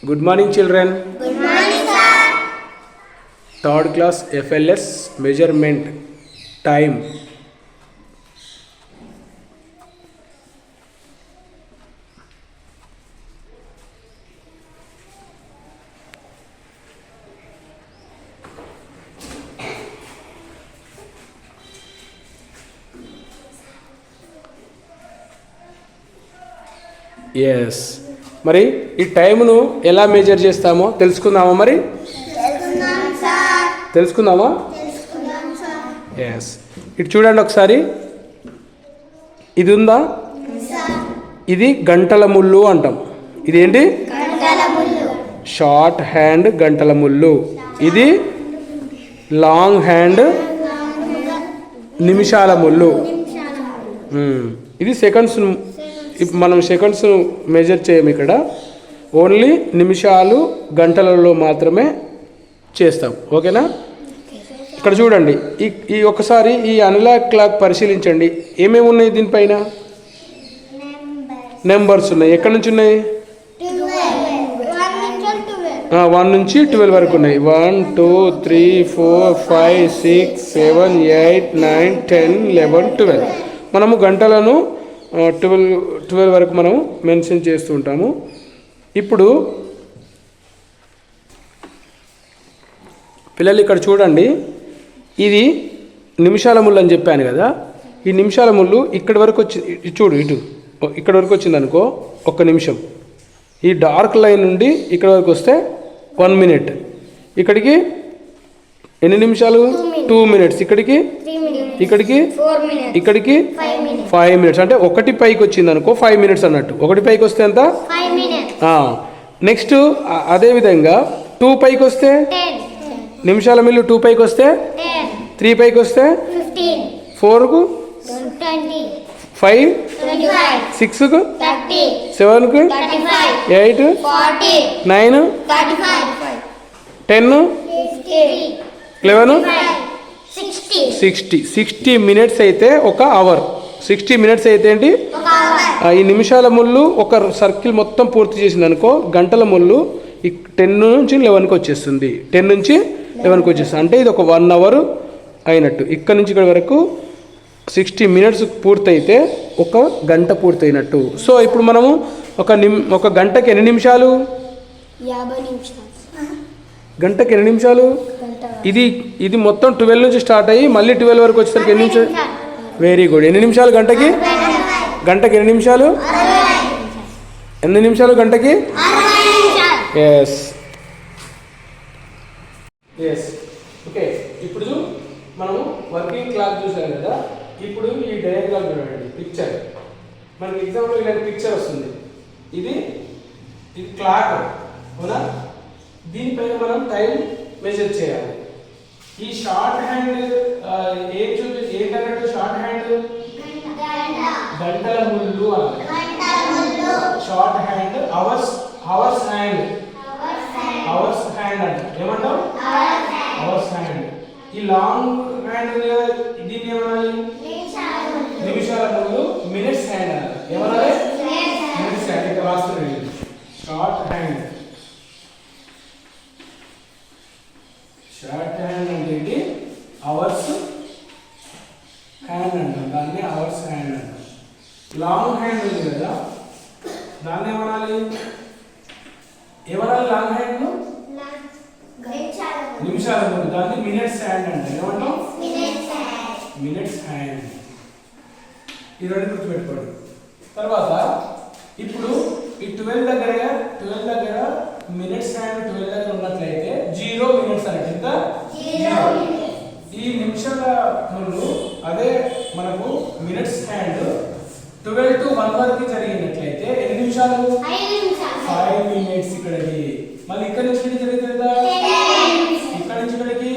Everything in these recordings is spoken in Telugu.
Good morning, children. Good morning, sir. Third class FLS measurement time. Yes మరి ఈ టైంను ఎలా మెజర్ చేస్తామో తెలుసుకుందామా మరి తెలుసుకుందామా ఎస్ ఇటు చూడండి ఒకసారి ఇది ఉందా ఇది గంటల ముళ్ళు అంటాం ఇదేంటి షార్ట్ హ్యాండ్ గంటల ముళ్ళు ఇది లాంగ్ హ్యాండ్ నిమిషాల ముళ్ళు ఇది సెకండ్స్ మనం సెకండ్స్ మెజర్ చేయము ఇక్కడ ఓన్లీ నిమిషాలు గంటలలో మాత్రమే చేస్తాం ఓకేనా ఇక్కడ చూడండి ఈ ఒకసారి ఈ అనలాగ్ క్లాక్ పరిశీలించండి ఏమేమి ఉన్నాయి దీనిపైన నెంబర్స్ ఉన్నాయి ఎక్కడి నుంచి ఉన్నాయి 1 నుంచి 12 వరకు ఉన్నాయి 1 2 3 4 5 6 7 8 9 10 11 12 మనము గంటలను 12 వరకు మనం మెన్షన్ చేస్తూ ఉంటాము ఇప్పుడు పిల్లలు ఇక్కడ చూడండి ఇది నిమిషాల ముళ్ళు అని చెప్పాను కదా ఈ నిమిషాల ముళ్ళు ఇక్కడి వరకు వచ్చి చూడు ఇటు ఇక్కడ వరకు వచ్చింది అనుకో 1 నిమిషం ఈ డార్క్ లైన్ నుండి ఇక్కడ వరకు వస్తే 1 మినిట్ ఇక్కడికి ఎన్ని నిమిషాలు 2 మినిట్స్ ఇక్కడికి ఇక్కడికి 5 మినిట్స్ అంటే 1 పైకి వచ్చింది అనుకో 5 మినిట్స్ అన్నట్టు 1 పైకి వస్తే ఎంత నెక్స్ట్ అదేవిధంగా 2 పైకి వస్తే నిమిషాల మిల్లు 2 పైకి వస్తే 3 పైకి వస్తే 4కు 5 6కు 7కు 8 9 10 11 60 మినిట్స్ అయితే 1 అవర్ 60 మినిట్స్ అయితే ఏంటి ఈ నిమిషాల ముళ్ళు ఒక సర్కిల్ మొత్తం పూర్తి చేసింది అనుకో గంటల ముళ్ళు 10 నుంచి 11కి వచ్చేస్తుంది 10 నుంచి 11కి వచ్చేస్తుంది అంటే ఇది ఒక 1 అవర్ అయినట్టు ఇక్కడ నుంచి ఇక్కడ వరకు 60 మినిట్స్ పూర్తయితే 1 గంట పూర్తయినట్టు సో ఇప్పుడు మనము ఒక గంటకి ఎన్ని నిమిషాలు 50 నిమిషాలు గంటకి ఎన్ని నిమిషాలు ఇది మొత్తం 12 నుంచి స్టార్ట్ అయ్యి మళ్ళీ 12 వరకు వచ్చేసరికి ఎన్ని నిమిషాలు వెరీ గుడ్ ఎన్ని నిమిషాలు గంటకి ఎన్ని నిమిషాలు గంటకి ఎస్ ఓకే ఇప్పుడు మనము వర్కింగ్ క్లాక్ చూసాం కదా ఇప్పుడు ఈ డయాగ్రామ్ చూడండి పిక్చర్ మనకి ఎగ్జాంపుల్ ఇలాంటి పిక్చర్ వస్తుంది ఇది క్లాక్ అవునా దీనిపైన మనం టైం మెజర్ చేయాలి ఈ షార్ట్ హ్యాండ్ ఏంటన్నట్టు షార్ట్ హ్యాండ్ గంటల ముళ్ళు షార్ట్ హ్యాండ్ అవర్స్ హ్యాండ్ అంట ఏమంటాం అవర్స్ హ్యాండ్ ఈ లాంగ్ హ్యాండ్ దీన్ని ఏమనాలి నిమిషాల ముళ్ళు మినిట్స్ హ్యాండ్ అన్నారు ఏమనాలి మినిట్స్ హ్యాండ్ ఇక్కడ రాస్తున్నాడు షార్ట్ హ్యాండ్ అంటే ఏంటి అవర్స్ హ్యాండ్ అంటాం దాన్ని అవర్స్ హ్యాండ్ అంటాం లాంగ్ హ్యాండ్ ఉంది కదా దాన్ని ఏమనాలి లాంగ్ హ్యాండ్ నిమిషాల ముందు దాన్ని మినిట్స్ హ్యాండ్ అంటాం ఏమంటాం మినిట్స్ హ్యాండ్ ఈ రెండు గుర్తుపెట్టుకోండి తర్వాత ఇప్పుడు ఈ 12 దగ్గర మినిట్స్ హ్యాండ్ 12 దగ్గర ఉన్నట్లయితే 0 మినిట్స్ అంటే ఎంత ఈ నిమిషాల ముందు అదే మనకు మినిట్స్ హ్యాండ్ 12 to 1 వరకు జరిగినట్లయితే ఎన్ని నిమిషాలు 5 మినిట్స్ ఇక్కడికి మళ్ళీ ఇక్కడ నుంచి ఇక్కడికి జరిగితే ఎంత ఇక్కడ నుంచి ఇక్కడికి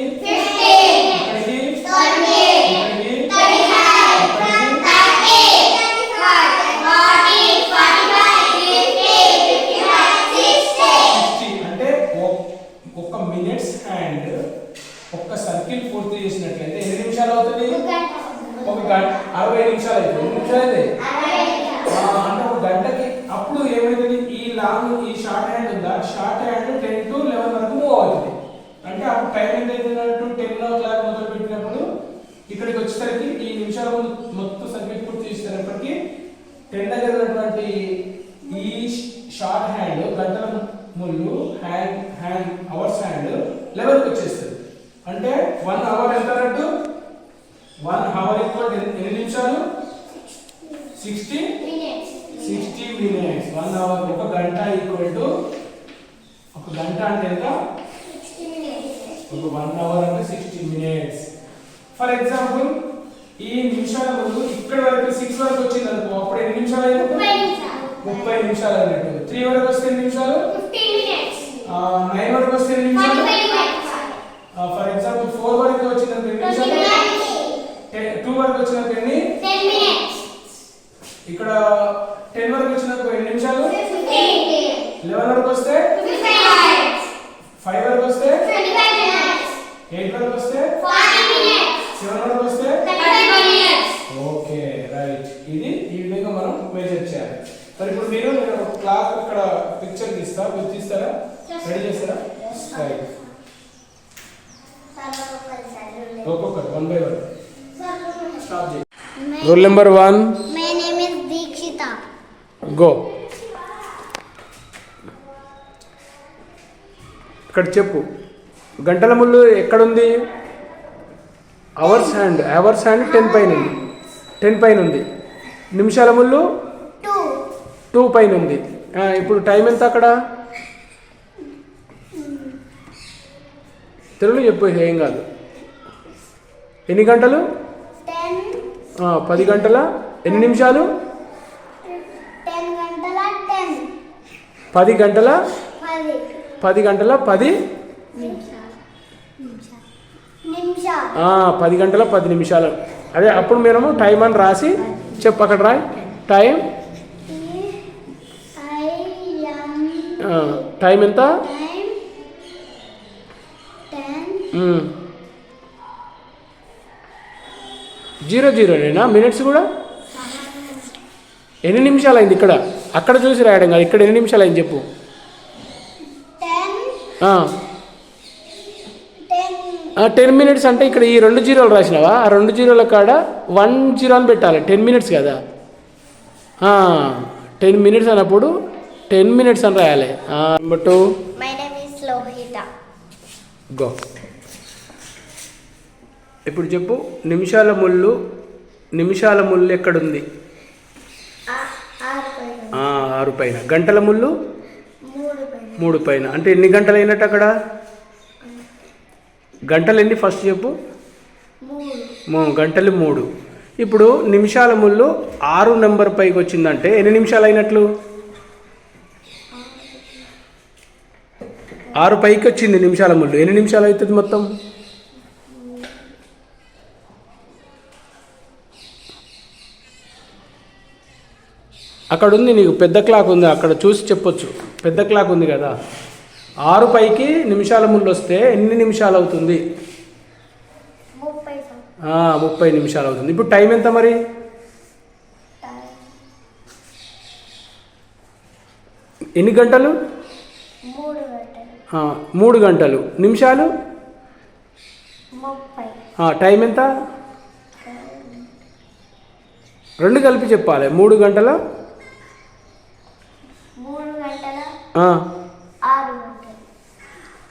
ఒక్క సర్కిల్ పూర్తి చేసినట్లయితే ఎన్ని నిమిషాలు అవుతుంది 60 నిమిషాలు అయితే ఎన్ని నిమిషాలు అయితే అంటే ఒక గంటకి అప్పుడు ఏమైతుంది ఈ షార్ట్ హ్యాండ్ ఉందా షార్ట్ 10 దగ్గర ఉన్నటువంటి ఈ షార్ట్ హ్యాండ్ గంటల ముళ్ళు హ్యాండ్ అవర్స్ హ్యాండ్ 11 కి వచ్చేస్తుంది. అంటే 1 అవర్ ఎంత అన్నట్టు 1 అవర్ ఈక్వల్ ఎన్ని నిమిషాలు 60 మినిట్స్. 1 అవర్ ఒక గంట ఈక్వల్ టు ఒక గంట అంటే ఎంత ఒక 1 అవర్ అంటే 60 మినిట్స్. ఫర్ ఎగ్జాంపుల్ ఈ నిమిషాల ముందు ఇక్కడ వరకు 6 వరకు వచ్చింది అనుకో, అప్పుడు ఎన్ని నిమిషాలు అయినట్టు 30 నిమిషాలు అయినట్టు. 3 వరకు వస్తే ఎన్ని నిమిషాలు 9 వరకు వస్తే ఎన్ని నిమిషాలు ఫర్ ఎగ్జాంపుల్ 4 వరకు వచ్చింది అనుకో ఎన్ని నిమిషాలు 2 వరకు వచ్చినప్పుడు ఎన్ని 10 మినిట్స్. ఇక్కడ 10 వరకు వచ్చినప్పుడు ఎన్ని నిమిషాలు 11 వరకు వస్తే 5 వరకు వస్తే 8 వరకు వస్తే 7 వరకు వస్తే ఓకే రైట్. ఇది ఈ విధంగా మనం మెజర్ చేయాలి. మరి ఇప్పుడు నేను క్లాక్ ఇక్కడ పిక్చర్ తీస్తా, మీరు తీస్తారా, రెడీ చేస్తారా? రైట్. ఒక్కొక్కటి 1 by 1 స్టాప్ చేయి. Rule number 1. My name is Deekshita. Go. ఇక్కడ చెప్పు, గంటల ముళ్ళు ఎక్కడుంది? అవర్స్ హ్యాండ్ 10 పైన ఉంది. 10 పైన ఉంది. నిమిషాల ముళ్ళు 2 పైన ఉంది. ఇప్పుడు టైం ఎంత అక్కడ? తెలుగులో చెప్పు, ఏం కాదు. ఎన్ని గంటలు? 10 గంటల ఎన్ని నిమిషాలు? 10 గంటల 10 గంటల 10 10 గంటల 10 నిమిషాలు. అదే అప్పుడు మేము టైం అని రాసి చెప్పు, అక్కడ రాయి టైం. టైం ఎంత? 00నేనా? మినిట్స్ కూడా ఎన్ని నిమిషాలు అయింది? ఇక్కడ అక్కడ చూసి రాయడం కాదు, ఇక్కడ ఎన్ని నిమిషాలు అయింది చెప్పు. 10 మినిట్స్ అంటే ఇక్కడ ఈ 2 జీరోలు రాసినావా? ఆ 2 జీరోల కాడ 1 జీరో అని పెట్టాలి. 10 మినిట్స్ కదా. 10 మినిట్స్ అన్నప్పుడు 10 మినిట్స్ అని రాయాలి. Number 2. My name is Lohita. Go. ఇప్పుడు చెప్పు, నిమిషాల ముళ్ళు ఎక్కడుంది? 6 పైన. గంటల ముళ్ళు 3 పైన. అంటే ఎన్ని గంటలు అయినట్టు అక్కడ? గంటలు ఎన్ని ఫస్ట్ చెప్పు. 3 గంటలు 3. ఇప్పుడు నిమిషాల ముళ్ళు 6 నెంబర్ పైకి వచ్చిందంటే ఎన్ని నిమిషాలు అయినట్లు? 6 పైకి వచ్చింది నిమిషాల ముళ్ళు. ఎన్ని నిమిషాలు అవుతుంది మొత్తం? అక్కడ ఉంది నీకు పెద్ద క్లాక్ ఉంది, అక్కడ చూసి చెప్పొచ్చు. పెద్ద క్లాక్ ఉంది కదా. 6 పైకి నిమిషాల ముళ్ళు వస్తే ఎన్ని నిమిషాలు అవుతుంది? 30 నిమిషాలు అవుతుంది. ఇప్పుడు టైం ఎంత మరి? ఎన్ని గంటలు? 3 గంటలు. నిమిషాలు? 30. టైం ఎంత? 2 కలిపి చెప్పాలి. 3 గంటల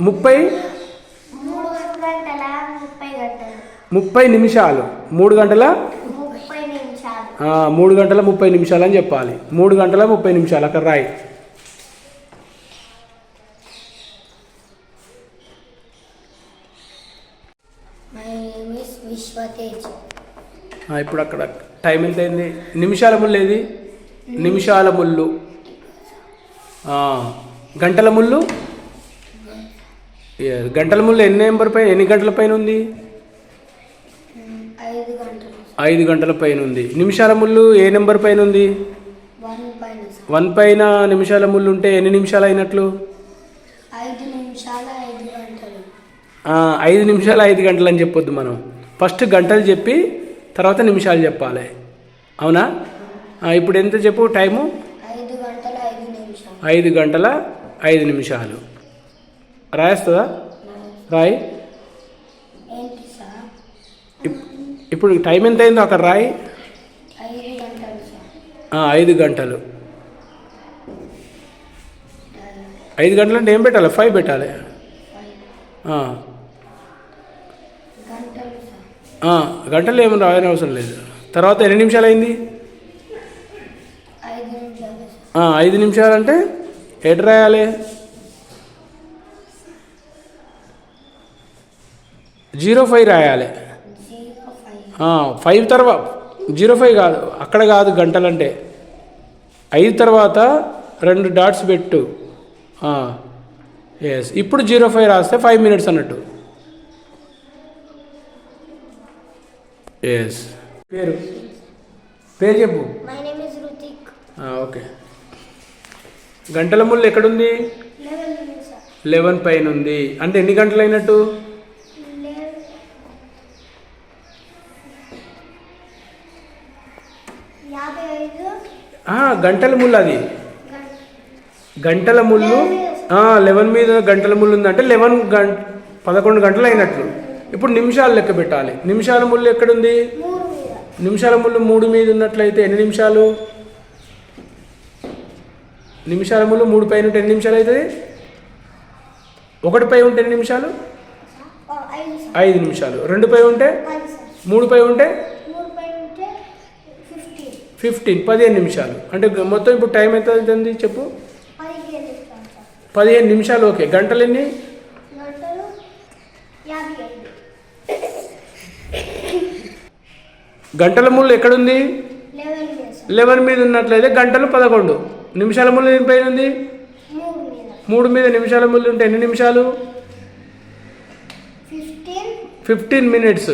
30 నిమిషాలు. 3 గంటల 30 నిమిషాలు అని చెప్పాలి. 3 గంటల 30 నిమిషాలు అక్కడ రాయి. My name is Vishwatej. ఇప్పుడు అక్కడ టైం ఎంత అయింది? నిమిషాల ముళ్ళు ఏది? నిమిషాల ముళ్ళు. గంటల ముళ్ళు? గంటల ముళ్ళు ఎన్ని నెంబర్ పైన, ఎన్ని గంటల పైన ఉంది? 5 గంటల పైన ఉంది. నిమిషాల ముళ్ళు ఏ నెంబర్ పైన ఉంది? 1 పైన నిమిషాల ముళ్ళు ఉంటే ఎన్ని నిమిషాలు అయినట్లు? 5 నిమిషాలు 5 గంటలు. 5 నిమిషాలు 5 గంటలు అని చెప్పొద్దు మనం. ఫస్ట్ గంటలు చెప్పి తర్వాత నిమిషాలు చెప్పాలి. అవునా? ఇప్పుడు ఎంత చెప్పు టైము? 5 గంటల 5 నిమిషాలు. 5 గంటల 5 నిమిషాలు. రాయేస్తుందా? రాయి. ఇప్పుడు టైం ఎంత అయిందో అక్కడ రాయి. 5 గంటలు. 5 గంటలు. 5 గంటలు అంటే ఏం పెట్టాలి? 5 పెట్టాలి. గంటలు ఏమైనా రాయని అవసరం లేదు. తర్వాత ఎన్ని నిమిషాలు అయింది? 5 నిమిషాలు అంటే ఎటు రాయాలి? 05 రాయాలి. 5 తర్వాత 05 కాదు, అక్కడ కాదు గంటలు అంటే. 5 తర్వాత 2 డాట్స్ పెట్టు. ఎస్, ఇప్పుడు 05 రాస్తే 5 మినిట్స్ అన్నట్టు. ఎస్, పేరు చెప్పు. ఓకే. గంటల ముళ్ళు ఎక్కడుంది? 11 పైన ఉంది. అంటే ఎన్ని గంటలు అయినట్టు? గంటల ముళ్ళు అది. గంటల ముళ్ళు 11 మీద గంటల ముళ్ళు ఉందంటే 11 గంటలు అయినట్లు. ఇప్పుడు నిమిషాలు లెక్క పెట్టాలి. నిమిషాల ముళ్ళు ఎక్కడుంది? నిమిషాల ముళ్ళు 3 మీద ఉన్నట్లయితే ఎన్ని నిమిషాలు? నిమిషాల ముళ్ళు 3 పైన ఉంటే ఎన్ని నిమిషాలు అవుతుంది? 1 పై ఉంటే ఎన్ని నిమిషాలు? 5 నిమిషాలు. 2 పై ఉంటే? 3 పై ఉంటే 15 నిమిషాలు. అంటే మొత్తం ఇప్పుడు టైం ఎంత అవుతుంది చెప్పు? 15 నిమిషాలు. ఓకే. గంటలు ఎన్ని? గంటల ముళ్ళు ఎక్కడుంది? 11 మీద ఉన్నట్లయితే గంటలు 11. నిమిషాల ముళ్ళు దేని పైన ఉంది? 3 మీద. నిమిషాల ముళ్ళు ఉంటే ఎన్ని నిమిషాలు? 15 మినిట్స్.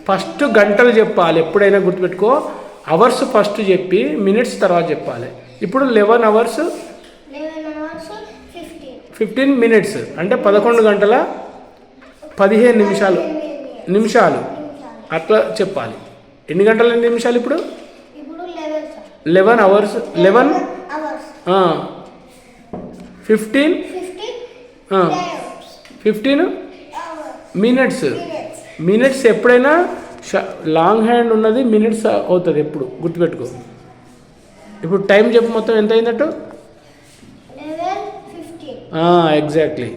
ఫస్ట్ గంటలు చెప్పాలి ఎప్పుడైనా, గుర్తుపెట్టుకో. అవర్స్ ఫస్ట్ చెప్పి మినిట్స్ తర్వాత చెప్పాలి. ఇప్పుడు 11 అవర్స్ 15 మినిట్స్ అంటే 11 గంటల 15 నిమిషాలు అట్లా చెప్పాలి. ఎన్ని గంటల నిమిషాలు ఇప్పుడు? 11 అవర్స్. 11 15 మినిట్స్. మినిట్స్ ఎప్పుడైనా లాంగ్ హ్యాండ్ ఉన్నది మినిట్స్ అవుతుంది ఎప్పుడు, గుర్తుపెట్టుకో. ఇప్పుడు టైం చెప్పు మొత్తం ఎంత అయిందట్టు? ఎగ్జాక్ట్లీ.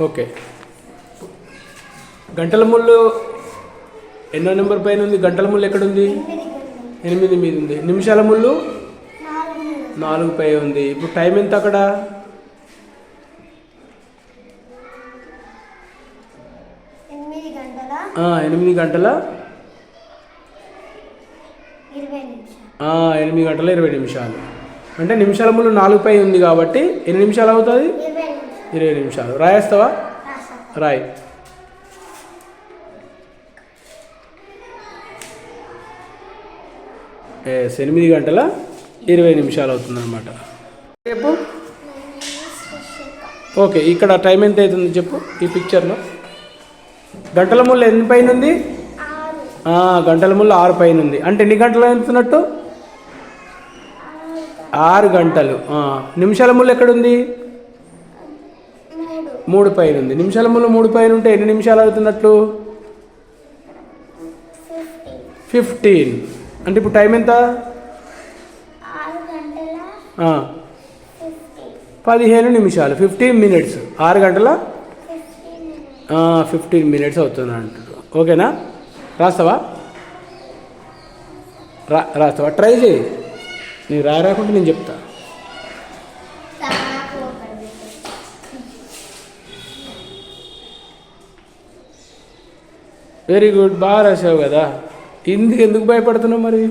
ఓకే. గంటల ముళ్ళు ఎన్నో నెంబర్ పైన ఉంది? గంటల ముళ్ళు ఎక్కడుంది? 8 మీద ఉంది. నిమిషాల ముళ్ళు 4 పై ఉంది. ఇప్పుడు టైం ఎంత అక్కడ? 8 గంటల 20 నిమిషాలు. అంటే నిమిషాల ముళ్ళు 4 పై ఉంది కాబట్టి ఎన్ని నిమిషాలు అవుతుంది? 20 నిమిషాలు. రాయేస్తావా? రాయ్. ఎస్, 8 గంటల 20 నిమిషాలు అవుతుంది అనమాట. చెప్పు. ఓకే, ఇక్కడ టైం ఎంత అవుతుంది చెప్పు ఈ పిక్చర్లో? గంటల ముళ్ళు ఎన్ని పైన ఉంది? గంటల ముళ్ళు 6 పైన ఉంది. అంటే ఎన్ని గంటలు అవుతున్నట్టు? 6 గంటలు. నిమిషాల ముళ్ళు ఎక్కడుంది? 3 పైన ఉంది. నిమిషాల ముళ్ళు 3 పైన ఉంటే ఎన్ని నిమిషాలు అవుతున్నట్లు? 15. అంటే ఇప్పుడు టైం ఎంత? 15 నిమిషాలు. 15 మినిట్స్. 6 గంటల 15 మినిట్స్ అవుతుంది అంటారు. ఓకేనా? రాస్తావా? రాస్తావా? ట్రై చేయి. నీకు రాకుంటే నేను చెప్తా. వెరీ గుడ్, బాగా రాసావు కదా. ఎందుకు భయపడుతున్నావు మరి?